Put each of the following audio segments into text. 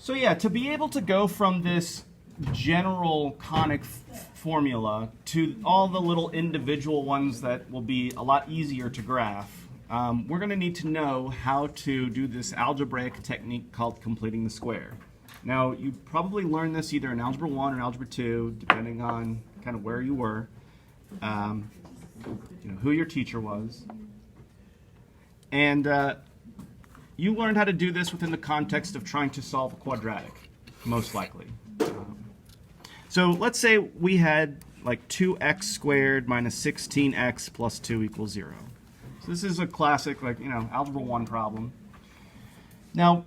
So yeah, to be able to go from this general conic formula to all the little individual ones that will be a lot easier to graph, we're going to need to know how to do this algebraic technique called completing the square. Now, you probably learned this either in Algebra 1 or Algebra 2, depending on kind of where you were, who your teacher was. And you learned how to do this within the context of trying to solve a quadratic, most likely. So let's say we had like 2x squared minus 16x plus 2 equals 0. So this is a classic, Algebra 1 problem. Now,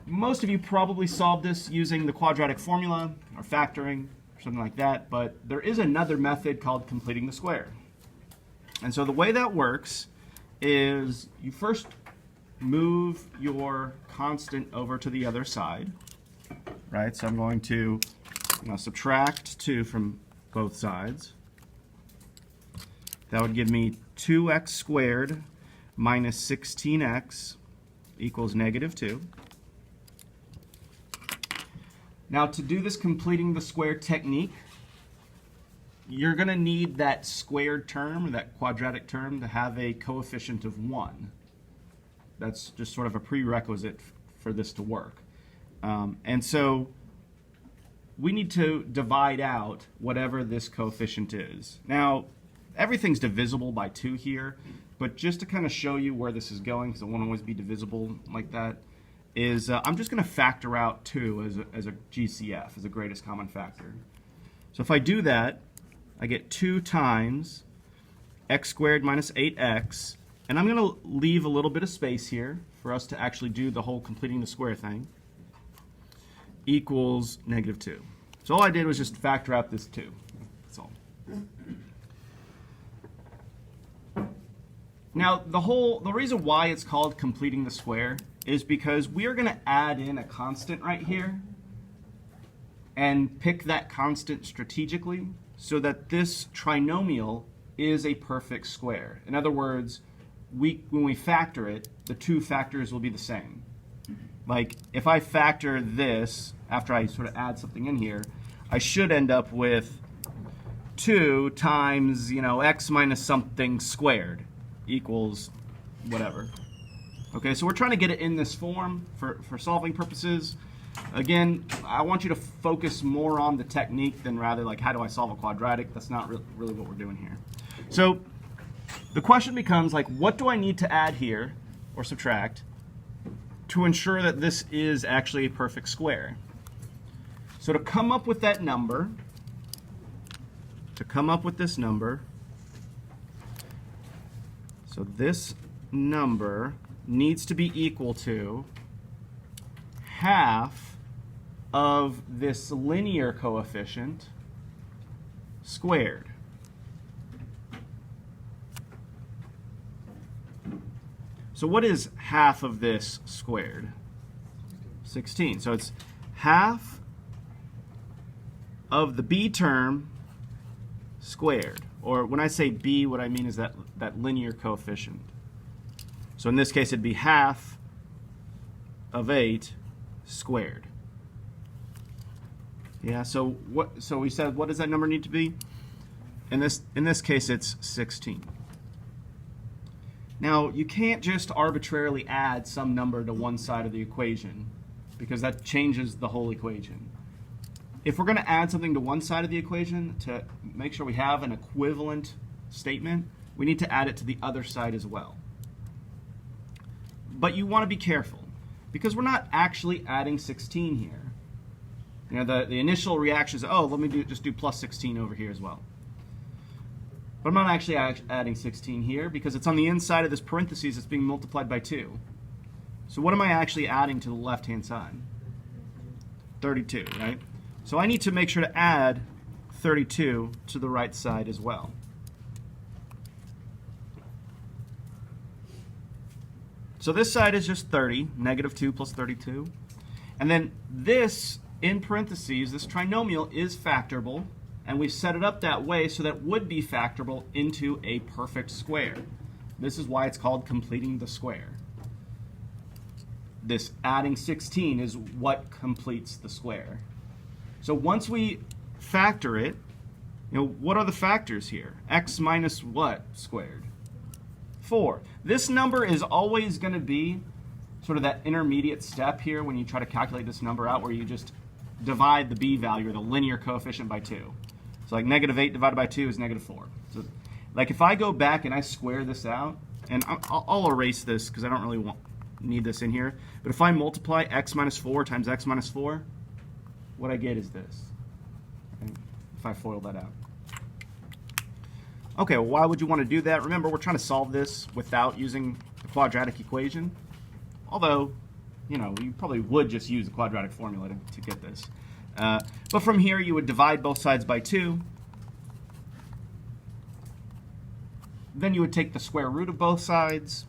most of you probably solved this using the quadratic formula or factoring or something like that, but there is another method called completing the square. And so the way that works is you first move your constant over to the other side, right? So I'm going to subtract 2 from both sides. That would give me 2x squared minus 16x equals negative 2. Now, to do this completing the square technique, you're going to need that squared term, or that quadratic term, to have a coefficient of 1. That's just sort of a prerequisite for this to work. And so we need to divide out whatever this coefficient is. Now, everything's divisible by 2 here, but just to kind of show you where this is going, because it won't always be divisible like that, is I'm just going to factor out 2 as a GCF, as a greatest common factor. So if I do that, I get 2 times x squared minus 8x, and I'm going to leave a little bit of space here for us to actually do the whole completing the square thing, equals negative 2. So all I did was just factor out this 2. That's all. Now, the reason why it's called completing the square is because we are going to add in a constant right here and pick that constant strategically so that this trinomial is a perfect square. In other words, when we factor it, the 2 factors will be the same. Like, if I factor this, after I sort of add something in here, I should end up with 2 times, x minus something squared equals whatever. Okay, so we're trying to get it in this form for solving purposes. Again, I want you to focus more on the technique than rather like how do I solve a quadratic. That's not really what we're doing here. So the question becomes like, what do I need to add here or subtract to ensure that this is actually a perfect square? So to come up with that number, so this number needs to be equal to half of this linear coefficient squared. So what is half of this squared? 16. So it's half of the b term squared. Or when I say b, what I mean is that linear coefficient. So in this case, it'd be half of 8 squared. Yeah, so we said, what does that number need to be? In this case, it's 16. Now, you can't just arbitrarily add some number to one side of the equation, because that changes the whole equation. If we're going to add something to one side of the equation to make sure we have an equivalent statement, we need to add it to the other side as well. But you want to be careful, because we're not actually adding 16 here. The initial reaction is, oh, let me just do plus 16 over here as well. But I'm not actually adding 16 here, because it's on the inside of this parentheses that's being multiplied by 2. So what am I actually adding to the left-hand side? 32, right? So I need to make sure to add 32 to the right side as well. So this side is just 30, negative 2 plus 32. And then this, in parentheses, this trinomial is factorable, and we've set it up that way so that it would be factorable into a perfect square. This is why it's called completing the square. this adding 16 is what completes the square. So once we factor it, what are the factors here? X minus what squared? 4. This number is always going to be sort of that intermediate step here when you try to calculate this number out, where you just divide the b value, or the linear coefficient, by 2. So like negative 8 divided by 2 is negative 4. So like if I go back and I square this out, and I'll erase this because I don't really need this in here, but if I multiply x minus 4 times x minus 4, what I get is this. Okay? If I FOIL that out. Okay, well, why would you want to do that? Remember, we're trying to solve this without using the quadratic equation. Although, you probably would just use the quadratic formula to get this. But from here, you would divide both sides by 2. Then you would take the square root of both sides.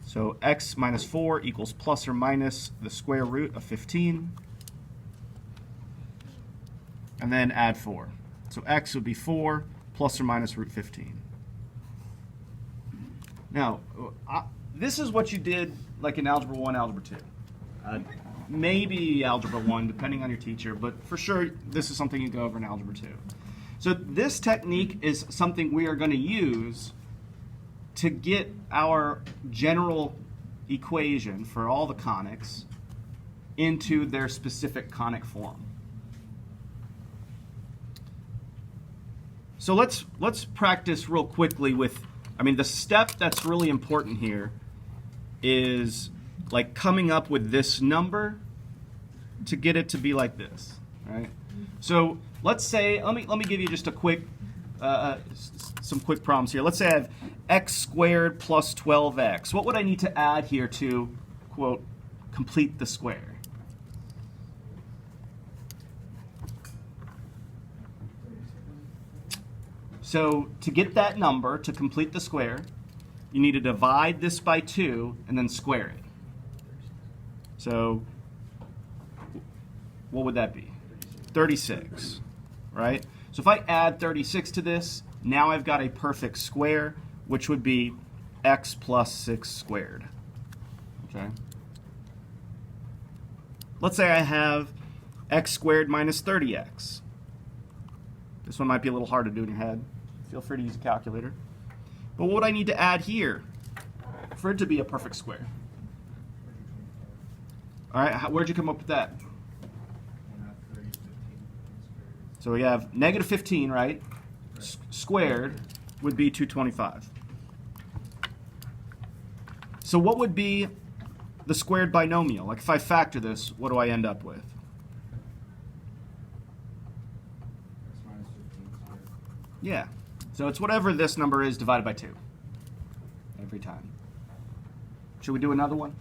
So x minus 4 equals plus or minus the square root of 15. And then add 4. So x would be 4 plus or minus root 15. Now, this is what you did like in Algebra 1, Algebra 2. Maybe Algebra 1, depending on your teacher, but for sure this is something you go over in Algebra 2. So this technique is something we are going to use to get our general equation for all the conics into their specific conic form. So let's practice real quickly with, the step that's really important here is like coming up with this number to get it to be like this, right? So let's say, let me give you just a quick, some quick problems here. Let's say I have x squared plus 12x. What would I need to add here to, quote, complete the square? So to get that number, to complete the square, you need to divide this by 2 and then square it. So what would that be? 36, right? So if I add 36 to this, now I've got a perfect square, which would be x plus 6 squared. Okay. Let's say I have x squared minus 30x. This one might be a little hard to do in your head. Feel free to use a calculator. But what would I need to add here for it to be a perfect square? All right, where'd you come up with that? So we have negative 15, right? Squared would be 225. So what would be the squared binomial? Like if I factor this, what do I end up with? Yeah. So it's whatever this number is divided by 2 every time. Should we do another one?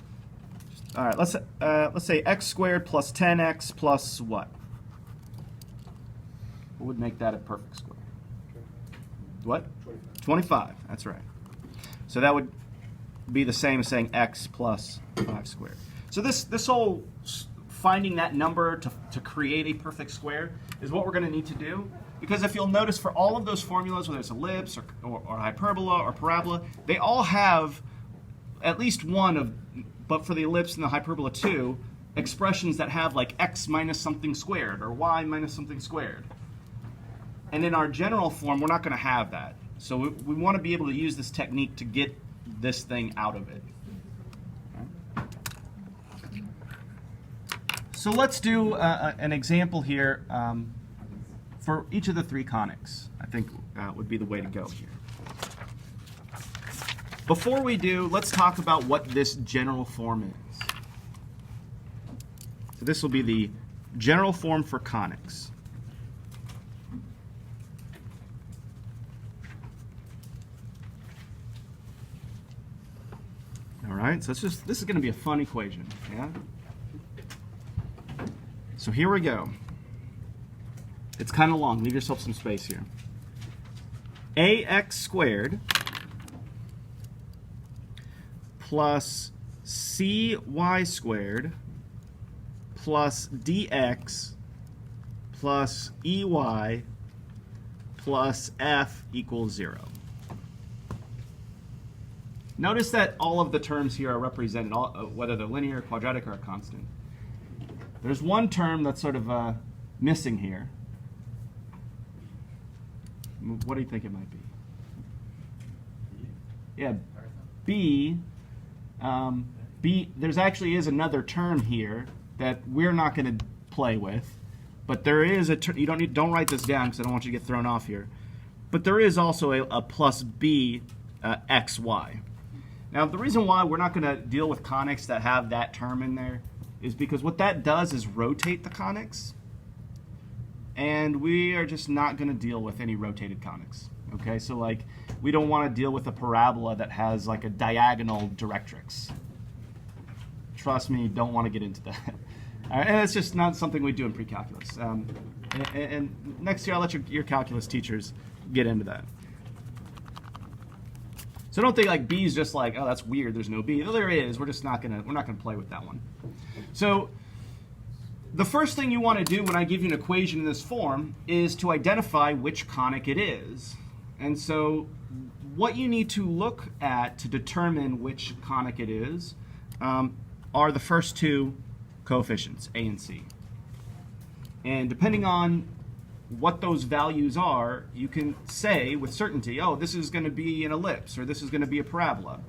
All right, let's say x squared plus 10x plus what? What would make that a perfect square? What? 25. That's right. So that would be the same as saying x plus 5 squared. So this whole finding that number to create a perfect square is what we're going to need to do. Because if you'll notice, for all of those formulas, whether it's ellipse or hyperbola or parabola, they all have at least one of, but for the ellipse and the hyperbola 2, expressions that have like x minus something squared or y minus something squared. And in our general form, we're not going to have that. So we want to be able to use this technique to get this thing out of it. Okay. So let's do an example here. For each of the 3 conics, I think would be the way to go here. Before we do, let's talk about what this general form is. So this will be the general form for conics. All right, so this is going to be a fun equation, yeah? So here we go. It's kind of long. Leave yourself some space here. ax squared plus cy squared plus dx plus ey plus f equals 0. Notice that all of the terms here are represented, whether they're linear, quadratic, or a constant. There's one term that's sort of missing here. What do you think it might be? Yeah, B. B. There's actually is another term here that we're not going to play with, but there is a term. You don't write this down because I don't want you to get thrown off here. But there is also a plus B xy. Now, the reason why we're not going to deal with conics that have that term in there is because what that does is rotate the conics, and we are just not going to deal with any rotated conics. Okay, so like we don't want to deal with a parabola that has like a diagonal directrix. Trust me, don't want to get into that. All right, and it's just not something we do in precalculus. And next year I'll let your calculus teachers get into that. So don't think like B is just like, oh, that's weird, there's no B. No, there is. We're not gonna play with that one. So the first thing you want to do when I give you an equation in this form is to identify which conic it is. And so what you need to look at to determine which conic it is are the first two coefficients, A and C. And depending on what those values are, you can say with certainty, oh, this is going to be an ellipse or this is going to be a parabola.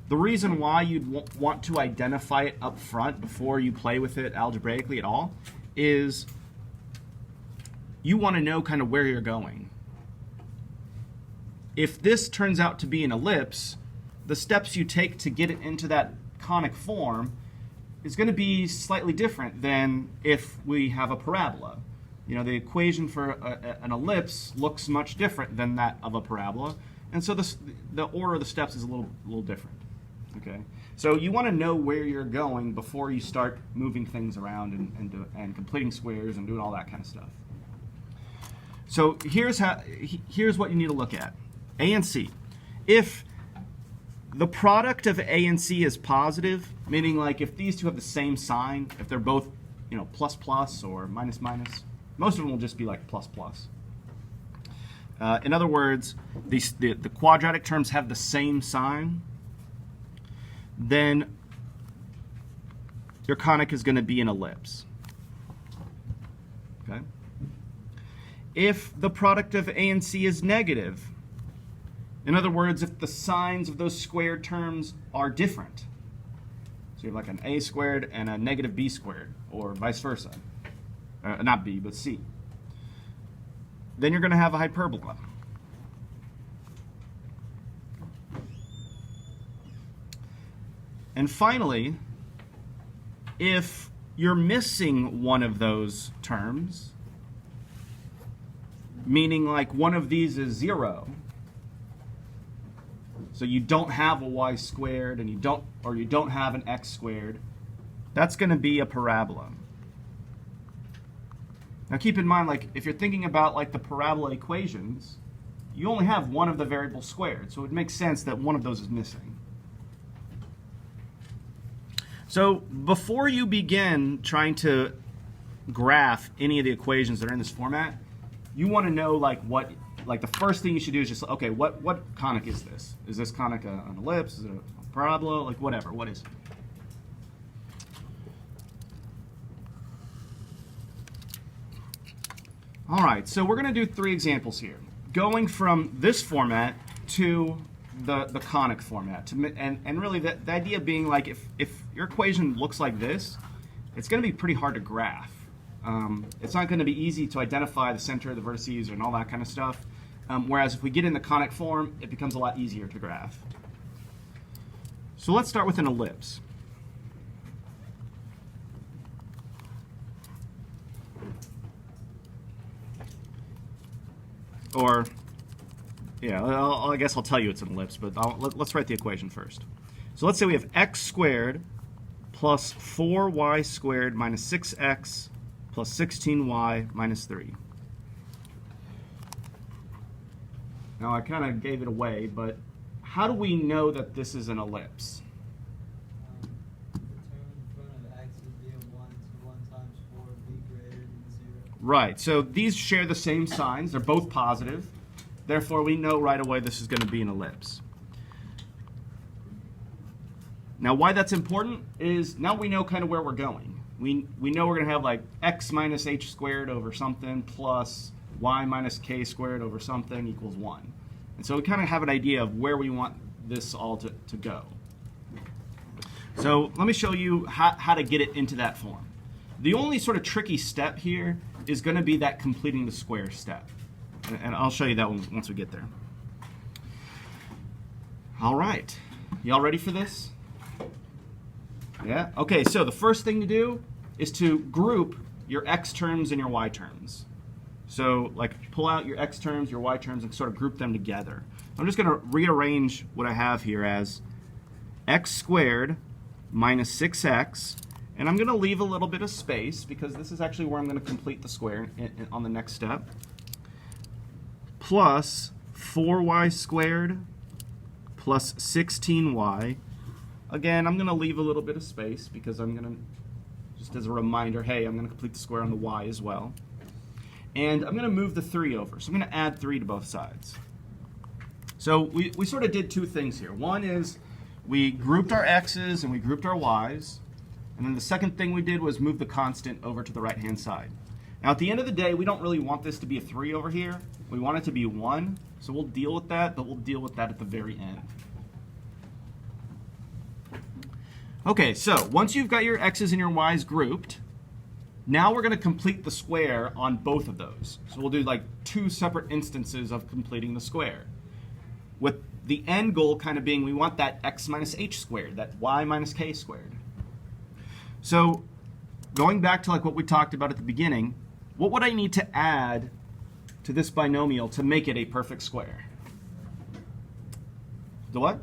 The reason why you'd want to identify it up front before you play with it algebraically at all is you want to know kind of where you're going. If this turns out to be an ellipse, the steps you take to get it into that conic form is going to be slightly different than if we have a parabola. You know, the equation for an ellipse looks much different than that of a parabola, and so the order of the steps is a little different. Okay, so you want to know where you're going before you start moving things around and completing squares and doing all that kind of stuff. So here's what you need to look at: A and C. If the product of A and C is positive, meaning like if these two have the same sign, if they're both, you know, plus plus or minus minus, most of them will just be like plus plus. In other words, the quadratic terms have the same sign, then your conic is going to be an ellipse. Okay? If the product of A and C is negative, in other words, if the signs of those squared terms are different, so you have like an A squared and a negative B squared, or vice versa, not B, but C, then you're going to have a hyperbola. And finally, if you're missing one of those terms, meaning like one of these is 0, so you don't have a y squared and you don't have an x squared, that's going to be a parabola. Now keep in mind, like if you're thinking about like the parabola equations, you only have one of the variables squared, so it makes sense that one of those is missing. So before you begin trying to graph any of the equations that are in this format, you want to know like the first thing you should do is just, okay, what conic is this? Is this conic an ellipse? Is it a parabola? Like whatever, what is it? All right, so we're going to do 3 examples here, going from this format to the conic format. And really the idea being like if your equation looks like this, it's going to be pretty hard to graph. It's not going to be easy to identify the center, the vertices, and all that kind of stuff. Whereas if we get in the conic form, it becomes a lot easier to graph. So let's start with an ellipse. Or, yeah, I guess I'll tell you it's an ellipse, but let's write the equation first. So let's say we have x squared plus 4y squared minus 6x plus 16y minus 3. Now I kind of gave it away, but how do we know that this is an ellipse? The term in front of x would be a 1, so 1 times 4 would be greater than 0. Right, so these share the same signs. They're both positive. Therefore, we know right away this is going to be an ellipse. Now why that's important is now we know kind of where we're going. We know we're going to have like x minus h squared over something plus y minus k squared over something equals 1. And so we kind of have an idea of where we want this all to go. So let me show you how to get it into that form. The only sort of tricky step here is going to be that completing the square step. And I'll show you that one once we get there. All right. Y'all ready for this? Yeah? Okay, so the first thing to do is to group your x terms and your y terms. So like pull out your x terms, your y terms, and sort of group them together. I'm just going to rearrange what I have here as x squared minus 6x, and I'm going to leave a little bit of space because this is actually where I'm going to complete the square on the next step, plus 4y squared plus 16y. Again, I'm going to leave a little bit of space because I'm going to, just as a reminder, hey, I'm going to complete the square on the y as well. And I'm going to move the 3 over. So I'm going to add 3 to both sides. So we sort of did two things here. One is we grouped our x's and we grouped our y's. And then the second thing we did was move the constant over to the right-hand side. Now, at the end of the day, we don't really want this to be a 3 over here. We want it to be 1. So we'll deal with that, but we'll deal with that at the very end. Okay, so once you've got your x's and your y's grouped, now we're going to complete the square on both of those. So we'll do like 2 separate instances of completing the square, with the end goal kind of being we want that x minus h squared, that y minus k squared. So going back to like what we talked about at the beginning, what would I need to add to this binomial to make it a perfect square? The what?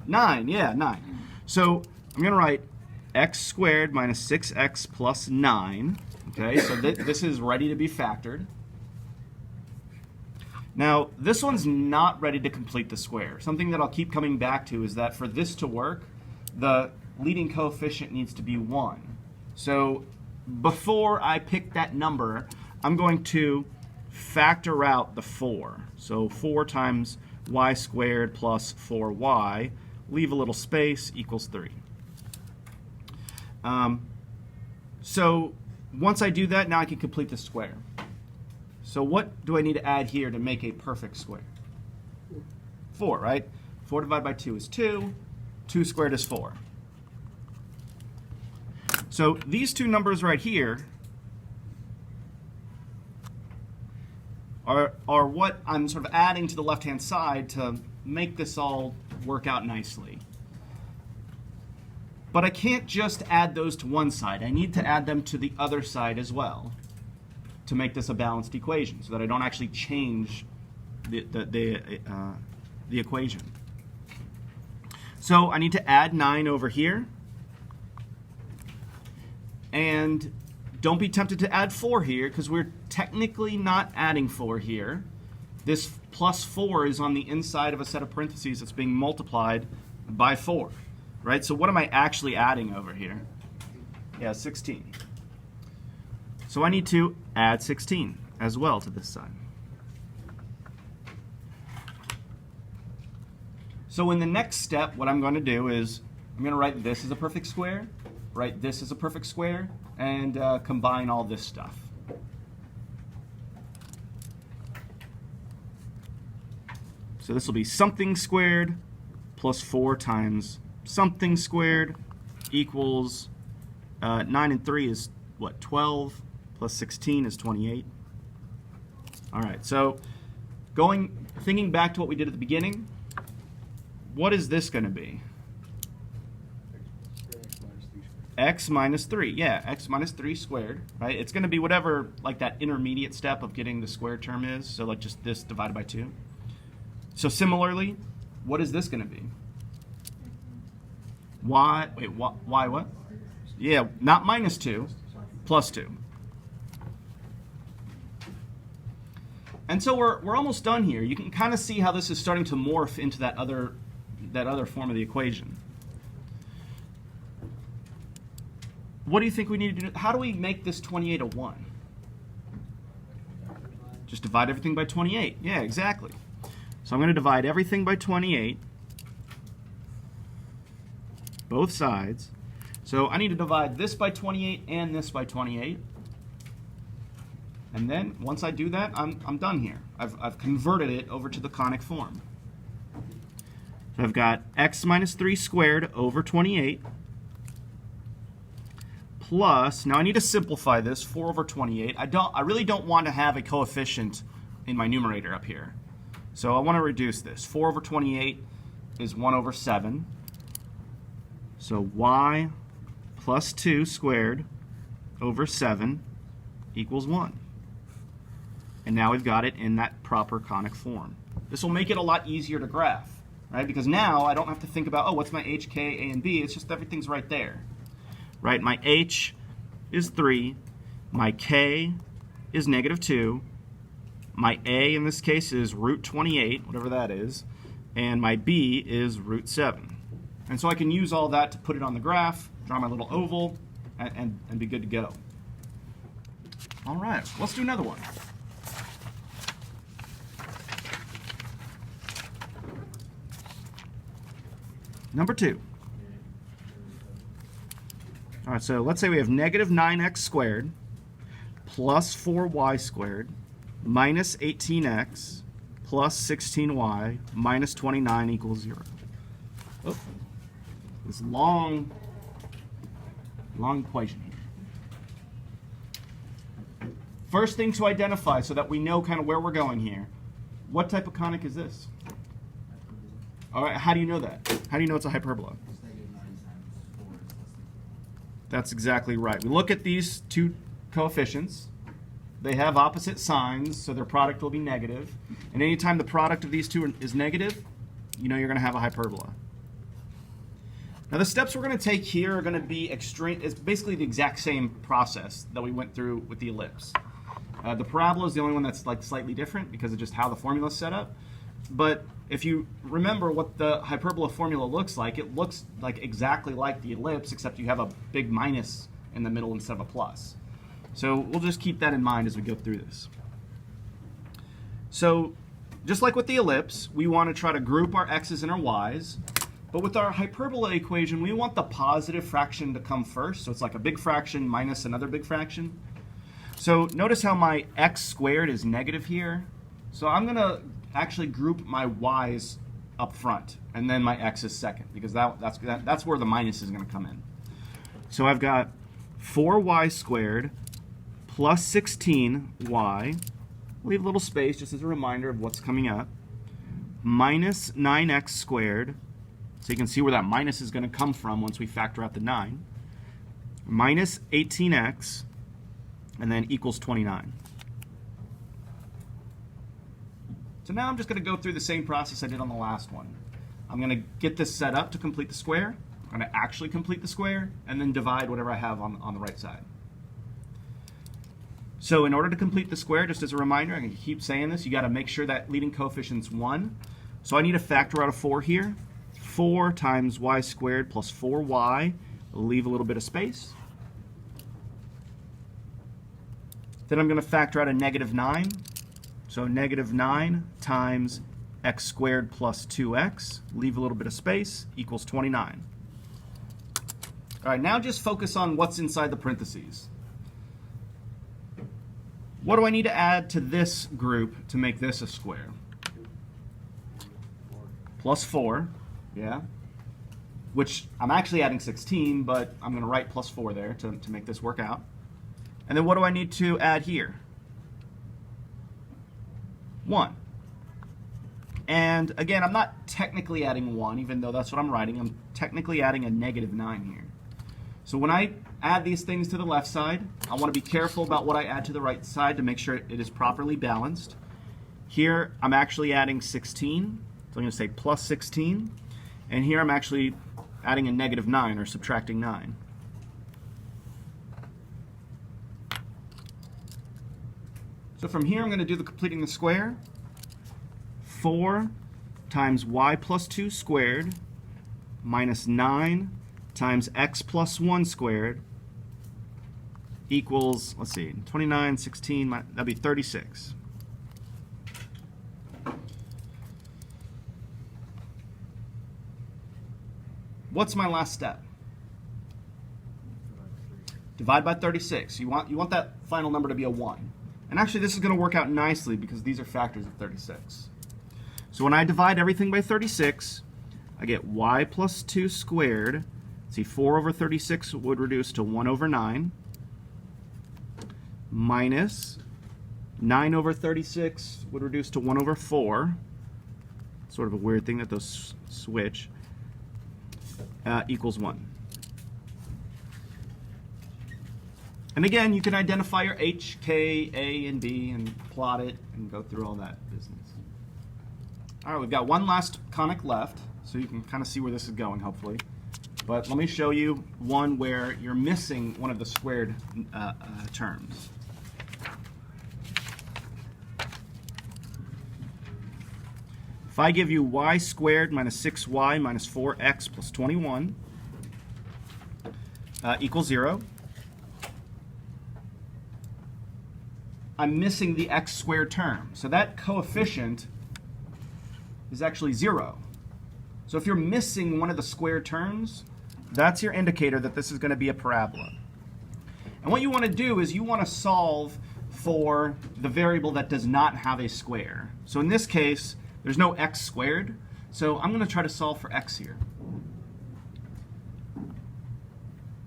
9, yeah, 9. So I'm going to write x squared minus 6x plus 9. Okay, so this is ready to be factored. Now, this one's not ready to complete the square. Something that I'll keep coming back to is that for this to work, the leading coefficient needs to be 1. So before I pick that number, I'm going to factor out the 4. So 4 times y squared plus 4y, leave a little space, equals 3. So once I do that, now I can complete the square. So what do I need to add here to make a perfect square? 4, right? 4 divided by 2 is 2. 2 squared is 4. So these two numbers right here are what I'm sort of adding to the left-hand side to make this all work out nicely. But I can't just add those to one side. I need to add them to the other side as well to make this a balanced equation so that I don't actually change the equation. So I need to add 9 over here. And don't be tempted to add 4 here because we're technically not adding 4 here. This plus 4 is on the inside of a set of parentheses that's being multiplied by 4. Right? So what am I actually adding over here? Yeah, 16. So I need to add 16 as well to this side. So in the next step, what I'm going to do is I'm going to write this as a perfect square, write this as a perfect square, and combine all this stuff. So this will be something squared plus 4 times something squared equals 9 and 3 is what, 12 plus 16 is 28. All right, so thinking back to what we did at the beginning, what is this going to be? X minus 3, yeah, x minus 3 squared, right? It's going to be whatever like that intermediate step of getting the square term is, so like just this divided by 2. So similarly, what is this going to be? Y, wait, y what? Yeah, not minus 2, plus 2. And so we're almost done here. You can kind of see how this is starting to morph into that other form of the equation. What do you think we need to do? How do we make this 28 a 1? Just divide everything by 28. Yeah, exactly. So I'm going to divide everything by 28. both sides. So I need to divide this by 28 and this by 28. And then once I do that, I'm done here. I've converted it over to the conic form. So I've got x minus 3 squared over 28 plus, now I need to simplify this, 4 over 28. I really don't want to have a coefficient in my numerator up here. So I want to reduce this. 4 over 28 is 1 over 7. So y plus 2 squared over 7 equals 1. And now we've got it in that proper conic form. This will make it a lot easier to graph, right? Because now I don't have to think about, oh, what's my h, k, a, and b? It's just everything's right there, right? My h is 3, my k is negative 2, my a in this case is root 28, whatever that is, and my b is root 7. And so I can use all that to put it on the graph, draw my little oval, and be good to go. All right, let's do another one. Number 2. All right, so let's say we have negative 9x squared plus 4y squared minus 18x plus 16y minus 29 equals 0. Oh, this long equation here. First thing to identify so that we know kind of where we're going here. What type of conic is this? All right, how do you know that? How do you know it's a hyperbola? That's exactly right. We look at these two coefficients. They have opposite signs, so their product will be negative. And anytime the product of these two is negative, you know you're going to have a hyperbola. Now the steps we're going to take here are going to be extreme. It's basically the exact same process that we went through with the ellipse. The parabola is the only one that's like slightly different because of just how the formula is set up. But if you remember what the hyperbola formula looks like, it looks like exactly like the ellipse, except you have a big minus in the middle instead of a plus. So we'll just keep that in mind as we go through this. So just like with the ellipse, we want to try to group our x's and our y's. But with our hyperbola equation, we want the positive fraction to come first. So it's like a big fraction minus another big fraction. So notice how my x squared is negative here. So I'm going to actually group my y's up front, and then my x is second, because that's where the minus is going to come in. So I've got 4y squared plus 16y, leave a little space just as a reminder of what's coming up, minus 9x squared, so you can see where that minus is going to come from once we factor out the 9, minus 18x, and then equals 29. So now I'm just going to go through the same process I did on the last one. I'm going to get this set up to complete the square. I'm going to actually complete the square, and then divide whatever I have on the right side. So in order to complete the square, just as a reminder, I'm going to keep saying this, you got to make sure that leading coefficient's 1. So I need to factor out a 4 here. 4 times y squared plus 4y. Leave a little bit of space. Then I'm going to factor out a negative 9. So negative 9 times x squared plus 2x, leave a little bit of space, equals 29. All right, now just focus on what's inside the parentheses. What do I need to add to this group to make this a square? Plus 4, yeah. Which I'm actually adding 16, but I'm going to write plus 4 there to make this work out. And then what do I need to add here? 1. And again, I'm not technically adding 1, even though that's what I'm writing. I'm technically adding a negative 9 here. So when I add these things to the left side, I want to be careful about what I add to the right side to make sure it is properly balanced. Here, I'm actually adding 16. So I'm going to say plus 16. And here I'm actually adding a negative 9, or subtracting 9. So from here, I'm going to do the completing the square. 4 times y plus 2 squared minus 9 times x plus 1 squared equals, let's see, 29, 16, that'd be 36. what's my last step? Divide by 36. You want that final number to be a 1. And actually, this is going to work out nicely because these are factors of 36. So when I divide everything by 36, I get y plus 2 squared. See, 4 over 36 would reduce to 1 over 9. Minus 9 over 36 would reduce to 1 over 4. Sort of a weird thing that those switch. Equals 1. And again, you can identify your H, K, A, and B and plot it and go through all that business. All right, we've got one last conic left, so you can kind of see where this is going, hopefully. But let me show you one where you're missing one of the squared terms. If I give you y squared minus 6y minus 4x plus 21 equals 0, I'm missing the x squared term. So that coefficient is actually 0. So if you're missing one of the squared terms, that's your indicator that this is going to be a parabola. And what you want to do is you want to solve for the variable that does not have a square. So in this case, there's no x squared, so I'm going to try to solve for x here.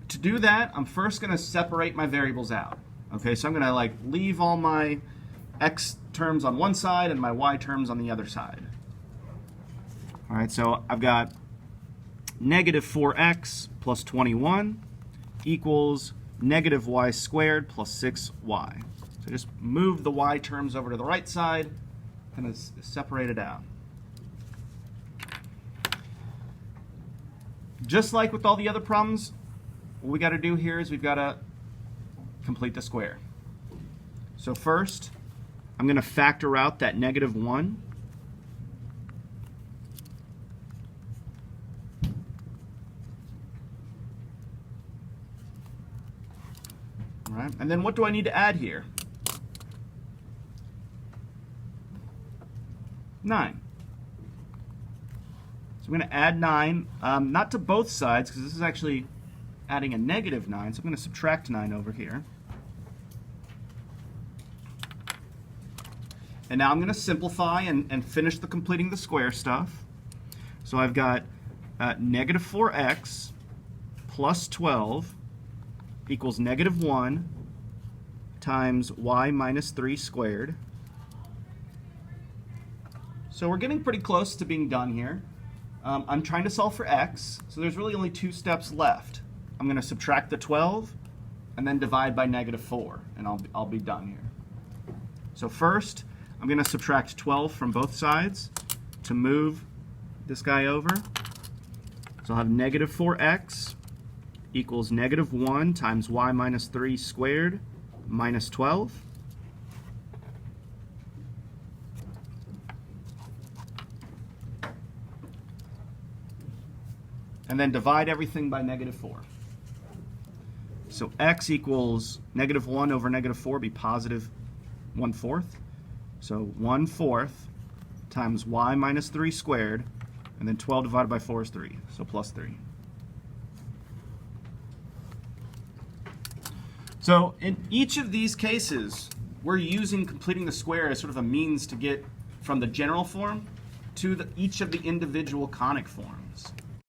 To do that, I'm first going to separate my variables out. Okay, so I'm going to leave all my x terms on one side and my y terms on the other side. All right, so I've got negative 4x plus 21 equals negative y squared plus 6y. So just move the y terms over to the right side, kind of separate it out. Just like with all the other problems, what we got to do here is we've got to complete the square. So first, I'm going to factor out that negative 1. All right, and then what do I need to add here? 9. So I'm going to add 9, not to both sides, because this is actually adding a negative 9, so I'm going to subtract 9 over here. And now I'm going to simplify and finish the completing the square stuff. So I've got negative 4x plus 12 equals negative 1 times y minus 3 squared. So we're getting pretty close to being done here. I'm trying to solve for x, so there's really only 2 steps left. I'm going to subtract the 12 and then divide by negative 4, and I'll be done here. So first, I'm going to subtract 12 from both sides to move this guy over. So I'll have negative 4x equals negative 1 times y minus 3 squared minus 12. And then divide everything by negative 4. So x equals negative 1 over negative 4 be positive 1/4. So 1/4 times y minus 3 squared, and then 12 divided by 4 is 3, so plus 3. So in each of these cases, we're using completing the square as sort of a means to get from the general form to each of the individual conic forms.